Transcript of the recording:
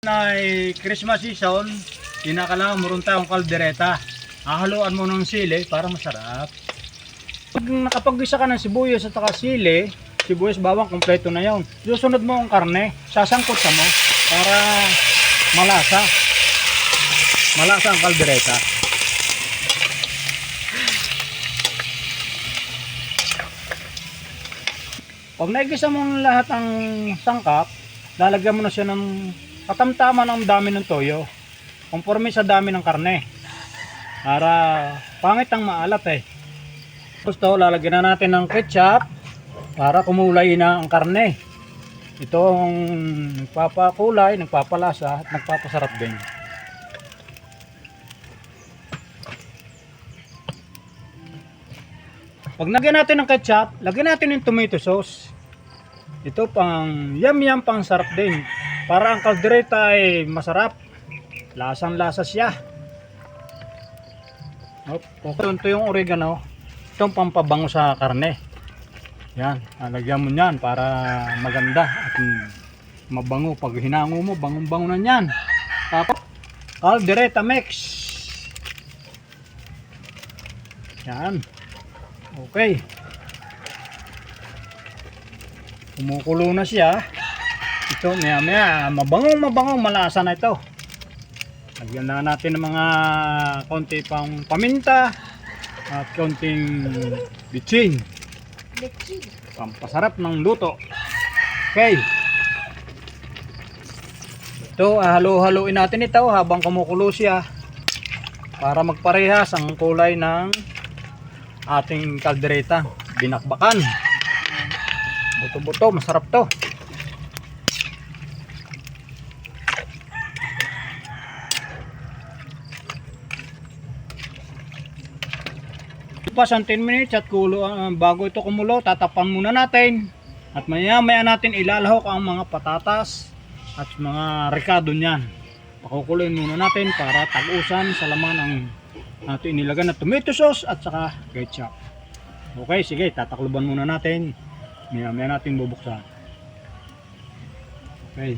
Na Christmas season, kinakailangan meron tayong kaldereta. Hahaluan mo ng sili para masarap. Pag nakapag-gisa ka ng sibuyas at saka sili, sibuyas, bawang, kompleto na yon. Susunod mo ang karne, sasangkot sa mo para malasa. Malasa ang kaldereta. Pag naigisa mo lahat ang sangkap, lalagyan mo na siya ng katamtaman ng dami ng toyo. Conforme sa dami ng karne. Para pangit ang maalat eh. Gusto, lalagyan na natin ng ketchup para kumulay na ang karne. Ito ang nagpapakulay, nagpapalasa at nagpapasarap din. Pag lagyan natin ng ketchup, lagyan natin ng tomato sauce. Ito pang yum pang sarap din. Para ang kaldereta ay masarap. Lasang-lasa siya. Ito yung oregano. Itong pampabango sa karne. Yan, lagyan mo niyan para maganda at mabango. Pag hinango mo, bangong-bango na yan. Tapos, kaldereta mix. Yan. Okay. Kumukulo na siya. Ito, maya mabangong malasa na ito. Lagyan na natin ng mga konti pang paminta at konting bitsin. Pampasarap ng luto. Okay. Ito, halo-haloin natin ito habang kumukulo siya para magparehas ang kulay ng ating kaldereta. Binakbakan. Buto-buto, masarap to. Pas ang 10 minutes at kulo, bago ito kumulo, tatapan muna natin. At maya-maya natin ilalahok ang mga patatas at mga rekado niyan. Pakukuloyin muna natin para tag-usan sa laman ang ating inilagan na tomato sauce at saka ketchup. Okay, sige, tatakluban muna natin. Maya-maya natin bubuksan. Okay.